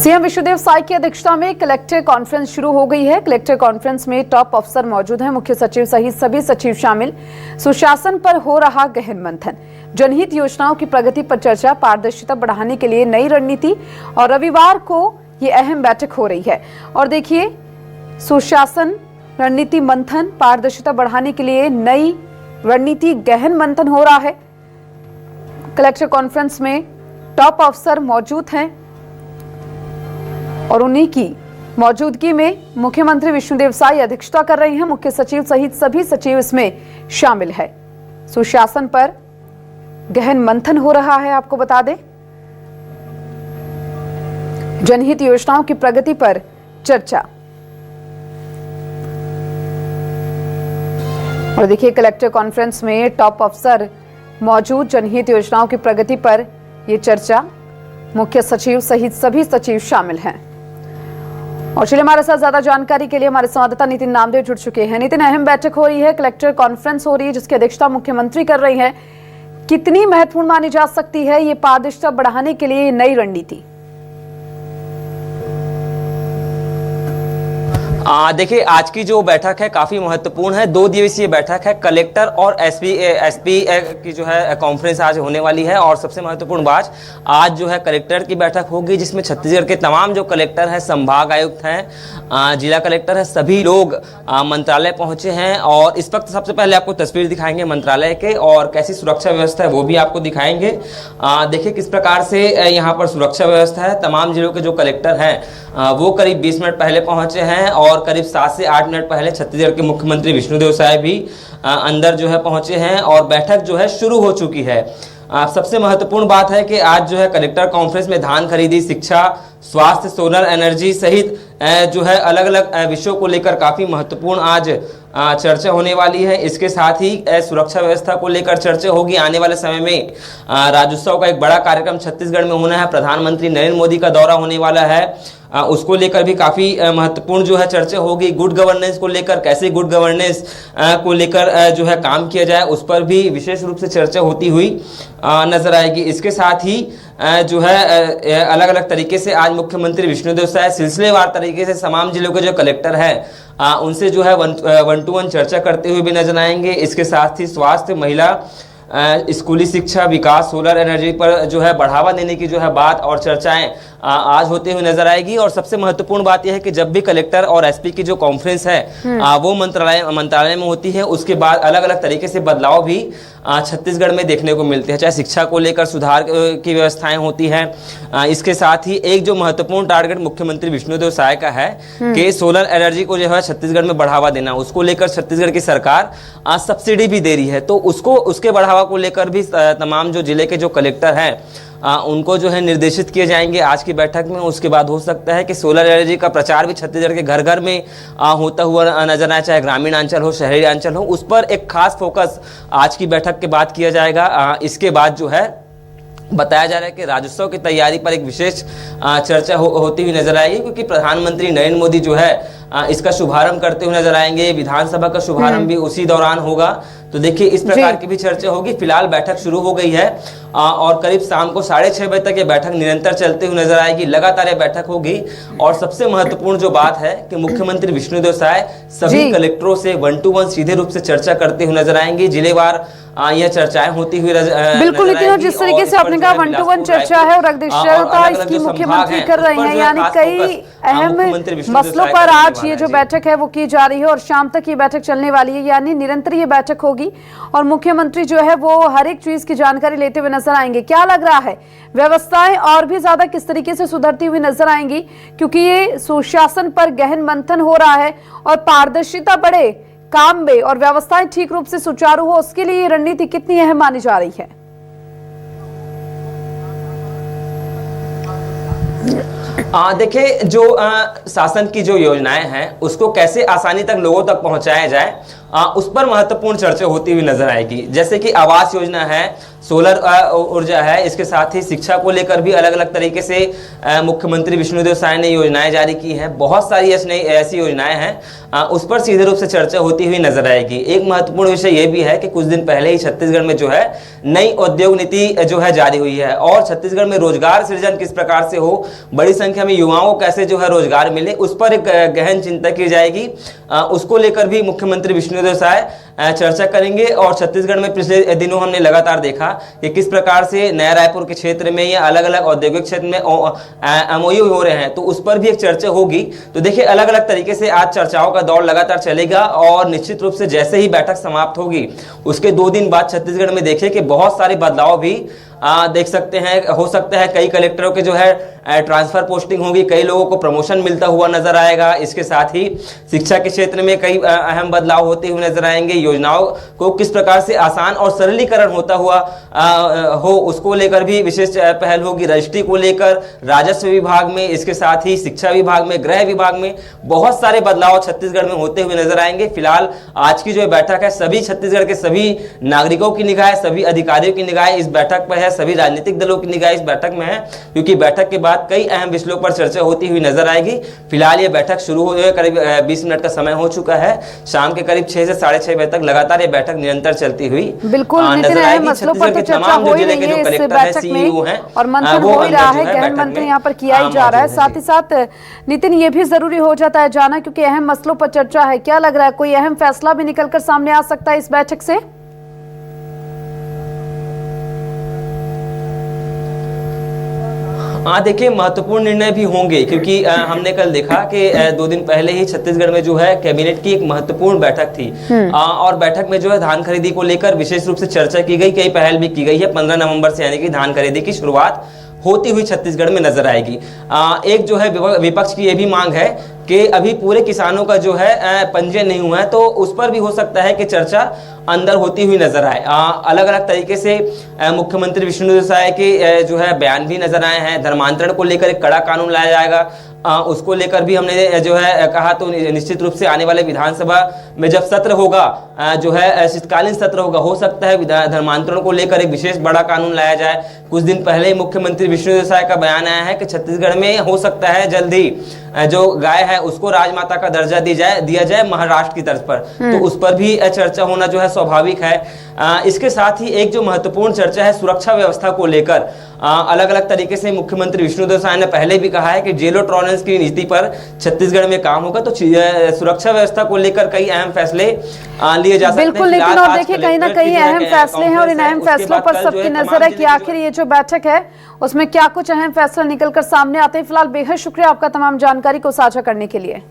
CM Vishnudeo Sai की अध्यक्षता में कलेक्टर कॉन्फ्रेंस शुरू हो गई है। कलेक्टर कॉन्फ्रेंस में टॉप अफसर मौजूद हैं, मुख्य सचिव सहित सभी सचिव शामिल। सुशासन पर हो रहा गहन मंथन, जनहित योजनाओं की प्रगति पर चर्चा, पारदर्शिता बढ़ाने के लिए नई रणनीति और रविवार को ये अहम बैठक हो रही है। और देखिए, सुशासन रणनीति मंथन, पारदर्शिता बढ़ाने के लिए नई रणनीति, गहन मंथन हो रहा है। कलेक्टर कॉन्फ्रेंस में टॉप अफसर मौजूद हैं और उन्हीं की मौजूदगी में मुख्यमंत्री विष्णुदेव साय अध्यक्षता कर रहे हैं। मुख्य सचिव सहित सभी सचिव इसमें शामिल है। सुशासन पर गहन मंथन हो रहा है। आपको बता दें, जनहित योजनाओं की प्रगति पर चर्चा। और देखिए, कलेक्टर कॉन्फ्रेंस में टॉप अफसर मौजूद, जनहित योजनाओं की प्रगति पर यह चर्चा, मुख्य सचिव सहित सभी सचिव शामिल हैं। और चलिए, हमारे साथ ज्यादा जानकारी के लिए हमारे संवाददाता नितिन नामदेव जुड़ चुके हैं। नितिन, अहम बैठक हो रही है, कलेक्टर कॉन्फ्रेंस हो रही है जिसकी अध्यक्षता मुख्यमंत्री कर रही है। कितनी महत्वपूर्ण मानी जा सकती है ये पारदर्शिता बढ़ाने के लिए नई रणनीति? देखिए, आज की जो बैठक है काफी महत्वपूर्ण है। 2 दिवसीय बैठक है। कलेक्टर और एसपी की जो है कॉन्फ्रेंस आज होने वाली है। और सबसे महत्वपूर्ण बात, आज जो है कलेक्टर की बैठक होगी जिसमें छत्तीसगढ़ के तमाम जो कलेक्टर हैं, संभाग आयुक्त हैं, जिला कलेक्टर है, सभी लोग मंत्रालय पहुंचे हैं। और इस वक्त सबसे पहले आपको तस्वीर दिखाएंगे मंत्रालय के, और कैसी सुरक्षा व्यवस्था है वो भी आपको दिखाएंगे। देखिए किस प्रकार से यहाँ पर सुरक्षा व्यवस्था है। तमाम जिलों के जो कलेक्टर हैं वो करीब 20 मिनट पहले पहुंचे हैं और करीब 7 से 8 मिनट पहले छत्तीसगढ़ के मुख्यमंत्री विष्णुदेव साय भी अंदर जो है पहुंचे हैं और बैठक जो है शुरू हो चुकी है। सबसे महत्वपूर्ण बात है कि आज जो है कलेक्टर कॉन्फ्रेंस में धान खरीदी, शिक्षा, स्वास्थ्य, सोलर एनर्जी सहित जो है अलग अलग विषयों को लेकर काफी महत्वपूर्ण आज चर्चा होने वाली है। इसके साथ ही सुरक्षा व्यवस्था को लेकर चर्चा होगी। आने वाले समय में राज्योत्सव का एक बड़ा कार्यक्रम छत्तीसगढ़ में होना है। प्रधानमंत्री नरेंद्र मोदी का दौरा होने वाला है, उसको लेकर भी काफी महत्वपूर्ण जो है चर्चा होगी। गुड गवर्नेंस को लेकर, कैसे गुड गवर्नेंस को लेकर जो है काम किया जाए, उस पर भी विशेष रूप से चर्चा होती हुई नजर आएगी। इसके साथ ही जो है अलग अलग तरीके से आज मुख्यमंत्री विष्णुदेव साय सिलसिलेवार तरीके से तमाम जिलों के जो कलेक्टर हैं उनसे जो है 1-to-1 चर्चा करते हुए भी नजर आएंगे। इसके साथ ही स्वास्थ्य, महिला, स्कूली शिक्षा, विकास, सोलर एनर्जी पर जो है बढ़ावा देने की जो है बात और चर्चाएं आज होते हुए नजर आएगी। और सबसे महत्वपूर्ण बात यह है कि जब भी कलेक्टर और एसपी की जो कॉन्फ्रेंस है वो मंत्रालय में होती है, उसके बाद अलग अलग तरीके से बदलाव भी छत्तीसगढ़ में देखने को मिलते हैं। चाहे शिक्षा को लेकर सुधार की व्यवस्थाएं होती हैं। इसके साथ ही एक जो महत्वपूर्ण टारगेट मुख्यमंत्री विष्णुदेव साय का है कि सोलर एनर्जी को जो है छत्तीसगढ़ में बढ़ावा देना, उसको लेकर छत्तीसगढ़ की सरकार सब्सिडी भी दे रही है। तो उसके बढ़ावा को लेकर भी तमाम जो जिले के जो कलेक्टर हैं उनको जो है निर्देशित किए जाएंगे आज की बैठक में। उसके बाद हो सकता है कि सोलर एनर्जी का प्रचार भी छत्तीसगढ़ के घर घर में होता हुआ नजर आए, चाहे ग्रामीण अंचल हो, शहरी अंचल हो, उस पर एक खास फोकस आज की बैठक के बाद किया जाएगा। इसके बाद जो है बताया जा रहा है कि राज्योत्सव की तैयारी पर एक विशेष चर्चा होती हुई नजर आएगी, क्योंकि प्रधानमंत्री नरेंद्र मोदी जो है इसका शुभारंभ करते हुए नजर आएंगे। विधानसभा का शुभारंभ भी उसी दौरान होगा। तो देखिए, इस प्रकार की भी चर्चा होगी। फिलहाल बैठक शुरू हो गई है और करीब शाम को 6:30 बजे तक ये बैठक निरंतर चलते हुए नजर आएगी। लगातार ये बैठक होगी। और सबसे महत्वपूर्ण जो बात है कि मुख्यमंत्री विष्णुदेव साय सभी कलेक्टरों से 1-to-1 सीधे रूप से चर्चा करते हुए नजर आएंगे। जिलेवार यह चर्चाएं होती हुई बिल्कुल नितिन, जिस तरीके से आपने कहा 1-to-1 चर्चा है और अग्रसरता इसकी मुख्यमंत्री कर रहे हैं, यानी कई अहम मसलों पर आज ये जो बैठक है वो की जा रही है और शाम तक ये बैठक चलने वाली है, यानी निरंतर ये बैठक होगी और मुख्यमंत्री जो है वो हर एक चीज की जानकारी लेते हुए नजर आएंगे। क्या लग रहा है, व्यवस्थाएं और भी ज्यादा किस तरीके से सुधरती हुई नजर आएंगी, क्योंकि ये सुशासन पर गहन मंथन हो रहा है और पारदर्शिता बढ़े काम में और व्यवस्थाएं ठीक रूप से सुचारू हो, उसके लिए रणनीति कितनी अहम मानी जा रही है? देखिए, जो शासन की जो योजनाएं हैं उसको कैसे आसानी तक लोगों तक पहुंचाया जाए, उस पर महत्वपूर्ण चर्चा होती हुई नजर आएगी। जैसे कि आवास योजना है, सोलर ऊर्जा है, इसके साथ ही शिक्षा को लेकर भी अलग अलग तरीके से मुख्यमंत्री विष्णुदेव साय ने योजनाएं जारी की हैं। बहुत सारी ऐसी योजनाएं हैं, उस पर सीधे रूप से चर्चा होती हुई नजर आएगी। एक महत्वपूर्ण विषय यह भी है कि कुछ दिन पहले ही छत्तीसगढ़ में जो है नई उद्योग नीति जो है जारी हुई है, और छत्तीसगढ़ में रोजगार सृजन किस प्रकार से हो, बड़ी संख्या में युवाओं को कैसे जो है रोजगार मिले, उस पर एक गहन चिंता की जाएगी। उसको लेकर भी मुख्यमंत्री विष्णुदेव साय चर्चा करेंगे। और छत्तीसगढ़ में पिछले दिनों हमने लगातार देखा कि किस प्रकार से नया रायपुर के क्षेत्र में या अलग अलग औद्योगिक क्षेत्र में एमओयू हो रहे हैं, तो उस पर भी एक चर्चा होगी। तो देखिए अलग अलग तरीके से आज चर्चाओं का दौर लगातार चलेगा, और निश्चित रूप से जैसे ही बैठक समाप्त होगी उसके 2 दिन बाद छत्तीसगढ़ में देखिए कि बहुत सारे बदलाव भी देख सकते हैं। हो सकता है कई कलेक्टरों के जो है ट्रांसफर पोस्टिंग होगी, कई लोगों को प्रमोशन मिलता हुआ नजर आएगा। इसके साथ ही शिक्षा के क्षेत्र में कई अहम बदलाव होते हुए नजर आएंगे। योजनाओं को किस प्रकार से आसान और सरलीकरण होता हुआ हो, उसको लेकर भी विशेष पहल होगी। रजिस्ट्री को लेकर राजस्व विभाग में, इसके साथ ही शिक्षा विभाग में, गृह विभाग में बहुत सारे बदलाव छत्तीसगढ़ में होते हुए नजर आएंगे। फिलहाल आज की जो बैठक है सभी छत्तीसगढ़ के सभी नागरिकों की निगाह, सभी अधिकारियों की निगाह इस बैठक पर है, सभी राजनीतिक दलों की निगाह इस बैठक में है, क्योंकि बैठक के बाद कई अहम विषयों पर चर्चा होती हुई नजर आएगी। फिलहाल ये बैठक शुरू हुए करीब 20 मिनट का समय हो चुका है। शाम के करीब 6 से 6:30 बजे तक लगातार ये बैठक निरंतर चलती हुई बिल्कुल नजर आएगी। छत्तीसगढ़ के तमाम जो जिले के जो कलेक्टर है, सीईओ हैं, और मंथन हो ही रहा है, गहन मंथन यहाँ पर किया ही जा रहा है। साथ ही साथ नितिन, ये भी जरूरी हो जाता है जाना, क्योंकि अहम मसलों पर चर्चा है। क्या लग रहा है, कोई अहम फैसला भी निकलकर सामने आ सकता है इस बैठक से? हाँ देखिए, महत्वपूर्ण निर्णय भी होंगे, क्योंकि हमने कल देखा कि 2 दिन पहले ही छत्तीसगढ़ में जो है कैबिनेट की एक महत्वपूर्ण बैठक थी, और बैठक में जो है धान खरीदी को लेकर विशेष रूप से चर्चा की गई, कई पहल भी की गई है। 15 नवंबर से यानी कि धान खरीदी की शुरुआत होती हुई छत्तीसगढ़ में नजर आएगी। एक जो है विपक्ष की यह भी मांग है कि अभी पूरे किसानों का जो है पंजीयन नहीं हुआ है, तो उस पर भी हो सकता है कि चर्चा अंदर होती हुई नजर आए। अलग अलग तरीके से मुख्यमंत्री विष्णुदेव साय के जो है बयान भी नजर आए हैं। धर्मांतरण को लेकर एक कड़ा कानून लाया जाएगा, उसको लेकर भी हमने जो है कहा। तो निश्चित रूप से आने वाले विधानसभा में जब सत्र होगा, जो है शीतकालीन सत्र होगा, हो सकता है धर्मांतरण को लेकर एक विशेष बड़ा कानून लाया जाए। कुछ दिन पहले ही मुख्यमंत्री विष्णुदेव साय का बयान आया है कि छत्तीसगढ़ में हो सकता है जल्द ही जो गाय है उसको राजमाता का दर्जा दिया जाए महाराष्ट्र की तर्ज पर, तो उस पर भी चर्चा होना जो है स्वाभाविक है। इसके साथ ही एक जो महत्वपूर्ण चर्चा है सुरक्षा व्यवस्था को लेकर, अलग अलग तरीके से मुख्यमंत्री विष्णुदेव साय ने पहले भी कहा है कि जेलो टॉलरेंस की नीति पर छत्तीसगढ़ में काम होगा, तो सुरक्षा व्यवस्था को लेकर कई अहम फैसले लिए जा सकते हैं। बिल्कुल नितिन, और देखिए कहीं ना कहीं अहम फैसले हैं, और इन अहम फैसलों पर सबकी नजर है कि आखिर ये जो बैठक है उसमें क्या कुछ अहम फैसले निकलकर सामने आते हैं। फिलहाल बेहद शुक्रिया आपका तमाम जानकारी को साझा करने के लिए।